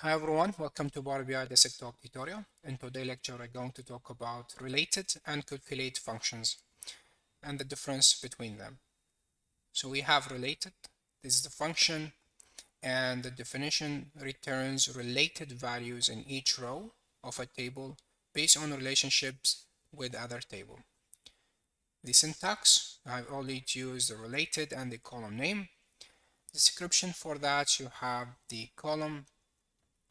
Hi everyone, welcome to Power BI Desktop Talk tutorial. In today's lecture, we're going to talk about related and calculate functions and the difference between them. So we have related, this is the function, and the definition returns related values in each row of a table based on relationships with other table. The syntax, I've only used the related and the column name. Description for that, you have the column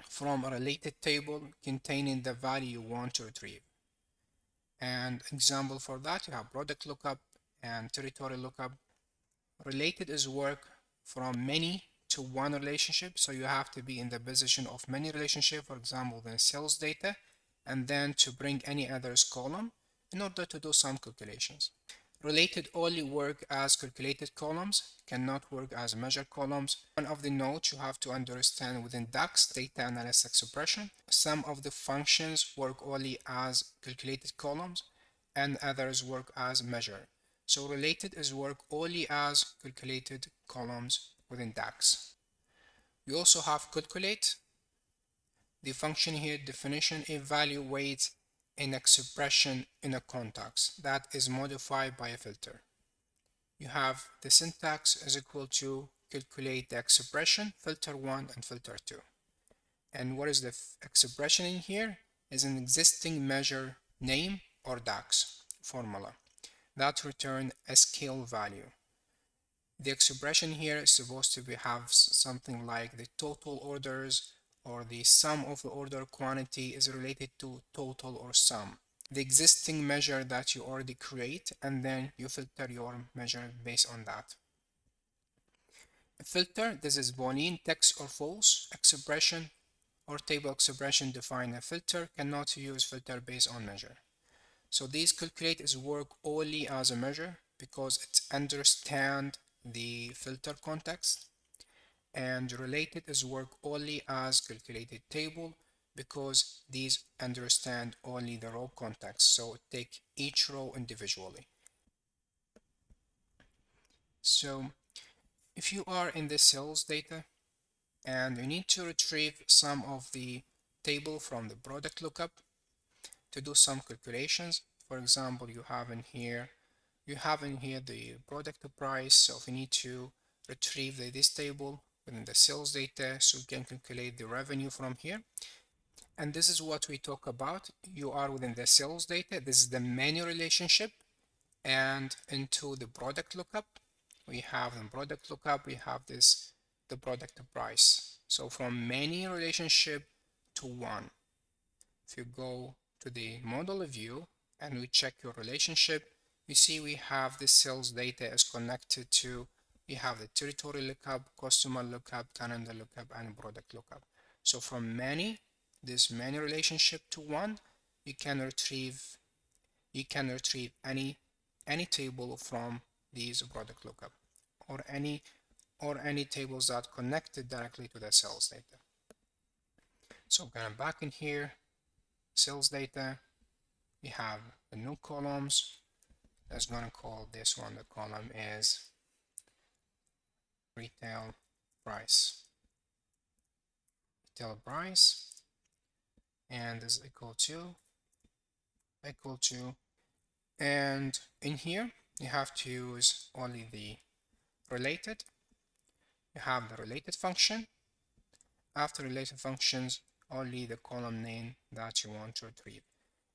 from a related table containing the value you want to retrieve. And example for that, you have product lookup and territory lookup. Related is work from many to one relationship, so you have to be in the position of many relationship, for example, the sales data, and then to bring any others column in order to do some calculations. Related only work as calculated columns, cannot work as measured columns. One of the notes you have to understand within DAX, data analysis expression, some of the functions work only as calculated columns and others work as measure. So related is work only as calculated columns within DAX. We also have calculate. The function here definition evaluates an expression in a context that is modified by a filter. You have the syntax is equal to calculate the expression, filter 1 and filter 2. And what is the expression in here? Is an existing measure name or DAX formula that return a scale value. The expression here is supposed to have something like the total orders or the sum of the order quantity is related to total or sum. The existing measure that you already create, and then you filter your measure based on that. A filter, this is Boolean text or false expression or table expression define a filter, cannot use filter based on measure. So these calculate is work only as a measure because it understand the filter context, and related is work only as calculated table because these understand only the row context, so take each row individually. So if you are in the sales data and you need to retrieve some of the table from the product lookup to do some calculations, for example, you have in here the product price, so if you need to retrieve this table within the sales data so you can calculate the revenue from here. And this is what we talk about. You are within the sales data, this is the menu relationship, and into the product lookup we have the product lookup, we have this the product price. So from many relationship to one. If you go to the model view and we check your relationship, you see we have the sales data is connected to, we have the territory lookup, customer lookup, calendar lookup, and product lookup. So from many, this many relationship to one, you can retrieve any table from these product lookup or any tables that connected directly to the sales data. So going back in here, sales data, we have the new columns. Let's gonna call this one, the column is retail price. Retail price, and is equal to, and in here you have to use only the related. You have the related function. After related functions, only the column name that you want to retrieve.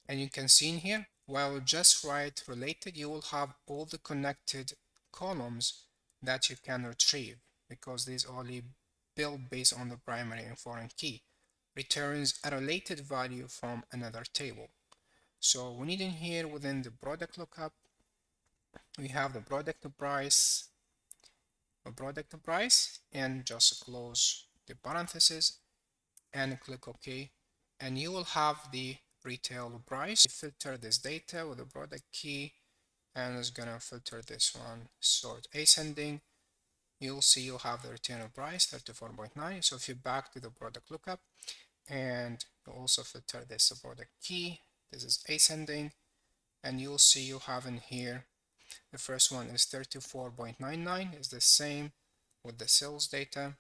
And you can see in here, while just write related, you will have all the connected columns that you can retrieve because these only build based on the primary and foreign key, returns a related value from another table. So we need in here within the product lookup, we have the product price, and just close the parenthesis and click OK, and you will have the retail price. Filter this data with the product key, and it's gonna filter this one, sort ascending. You'll see you'll have the retail price 34.9. So if you back to the product lookup, and you also filter this product key, this is ascending, and you'll see you have in here the first one is 34.99, is the same with the sales data.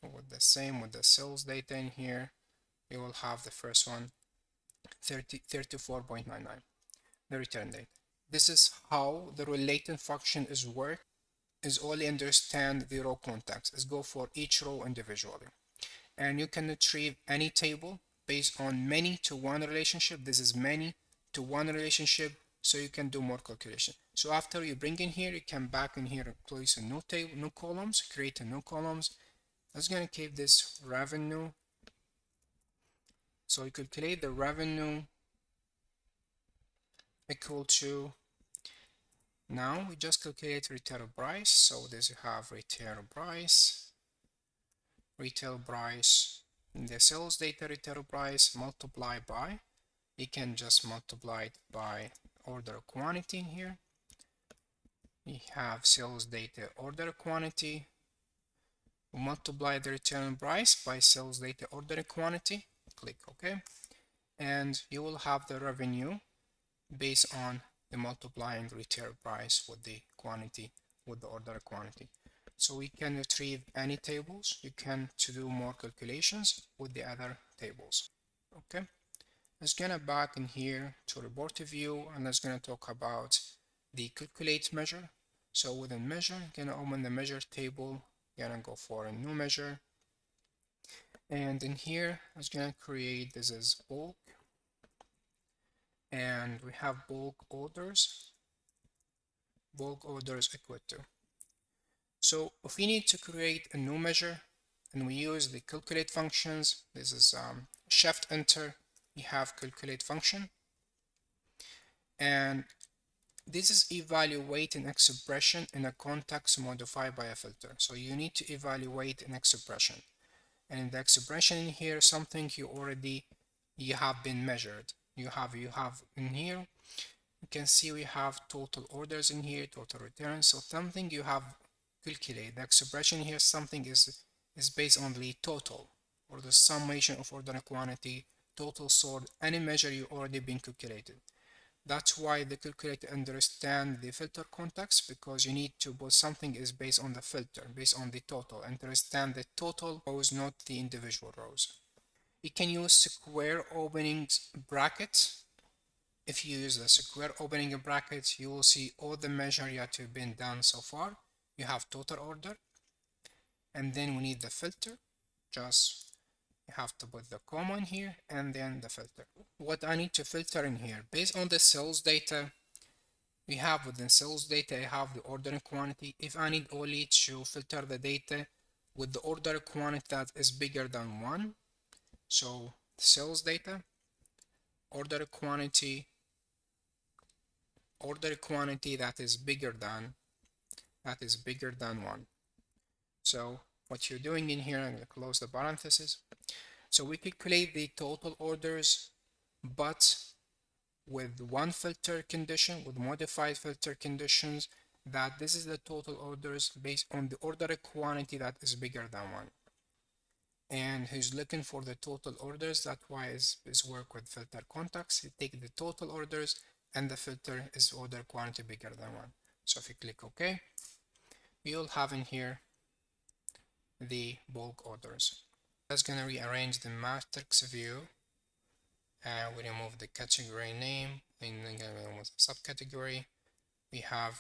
with the same with the sales data in here, you will have the first one 34.99, the return date. This is how the related function is work, is only understand the row context, is go for each row individually. And you can retrieve any table based on many to one relationship. This is many to one relationship, so you can do more calculation. So after you bring in here, you can back in here and place a new table, new columns, create a new columns. Let's gonna keep this revenue. So you calculate the revenue equal to, now we just calculate retail price. So this you have retail price, the sales data retail price multiply by, you can just multiply it by order quantity here. We have sales data order quantity, multiply the return price by sales data order quantity, click OK, and you will have the revenue based on the multiplying retail price with the quantity, with the order quantity. So we can retrieve any tables. You can to do more calculations with the other tables. Okay, let's gonna back in here to report view, and let's gonna talk about the calculate measure. So within measure, gonna open the measure table, gonna go for a new measure, and in here I was gonna create, this is bulk, and we have bulk orders equal to. So if we need to create a new measure, and we use the calculate functions, this is shift enter, you have calculate function, and this is evaluate an expression in a context modified by a filter. So you need to evaluate an expression, and in the expression in here, something you have been measured. You have in here, you can see we have total orders in here, total returns. So something you have calculated. The expression here, something is based on the total or the summation of order quantity, total sold, any measure you already been calculated. That's why the calculator understand the filter context, because you need to put something is based on the filter, based on the total, understand the total rows, not the individual rows. You can use square opening brackets. If you use the square opening brackets, you will see all the measure that have been done so far. You have total order, and then we need the filter. Just you have to put the comma in here and then the filter. What I need to filter in here, based on the sales data we have within sales data, I have the order quantity. If I need only to filter the data with the order quantity that is bigger than 1, so sales data order quantity that is bigger than 1. So what you're doing in here, I'm going to close the parenthesis. So we calculate the total orders, but with one filter condition, with modified filter conditions, that this is the total orders based on the order quantity that is bigger than 1. And who's looking for the total orders, that's why is work with filter context. You take the total orders and the filter is order quantity bigger than 1. So if you click OK, you'll have in here the bulk orders. That's going to rearrange the matrix view. We remove the category name, and then remove the subcategory. We have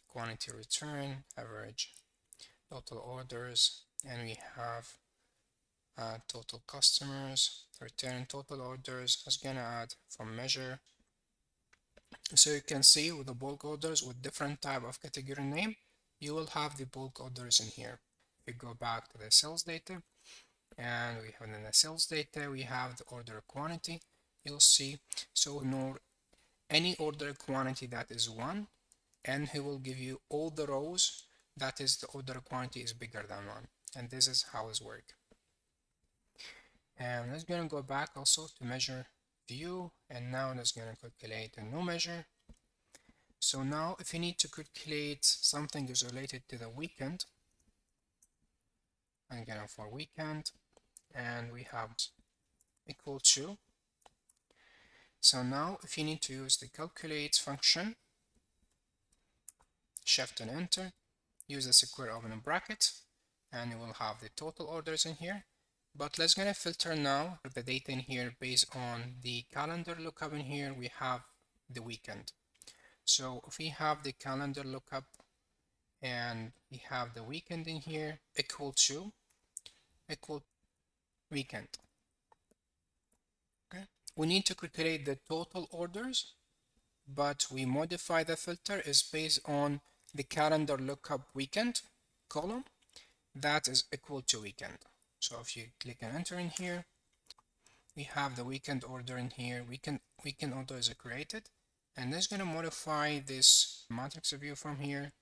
quantity return, average, total orders, and we have total customers, return total orders. I was gonna add from measure. So you can see with the bulk orders with different type of category name, you will have the bulk orders in here. We go back to the sales data, and we have in the sales data, we have the order quantity. You'll see, so ignore any order quantity that is 1, and he will give you all the rows that is the order quantity is bigger than 1. And this is how it works. And let's gonna go back also to measure view, and now let's gonna calculate a new measure. So now if you need to calculate something is related to the weekend, I'm gonna for weekend, and we have equal to. So now if you need to use the calculate function, shift and enter, use the square opening bracket, and you will have the total orders in here. But let's gonna filter now the data in here based on the calendar lookup. In here we have the weekend. So if we have the calendar lookup and we have the weekend in here equal weekend. Okay, we need to calculate the total orders, but we modify the filter is based on the calendar lookup weekend column that is equal to weekend. So if you click and enter in here, we have the weekend order in here. Weekend order is created, and it's going to modify this matrix view from here.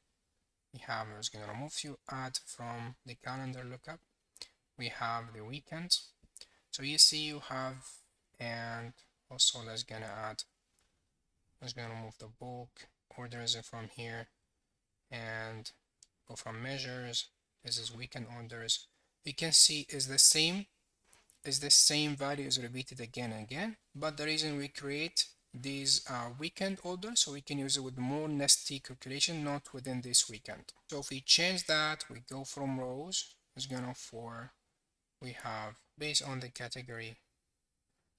It's going to remove few add from the calendar lookup. We have the weekend. So you see you have, and also let's gonna remove the bulk orders from here and go from measures. This is weekend orders. You can see is the same value is repeated again and again, but the reason we create these weekend orders so we can use it with more nesty calculation, not within this weekend. So if we change that, we go from rows, we have based on the category.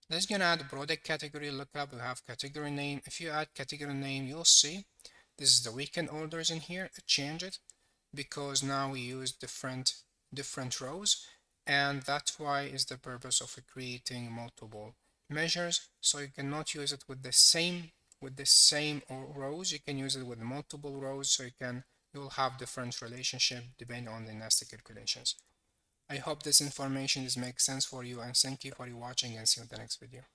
Let's gonna add product category lookup. We have category name. If you add category name, you'll see this is the weekend orders in here. Change it because now we use different rows, and that's why is the purpose of creating multiple measures. So you cannot use it with the same rows. You can use it with multiple rows, so you'll have different relationship depending on the nested calculations. I hope this information makes sense for you, and thank you for watching, and see you in the next video.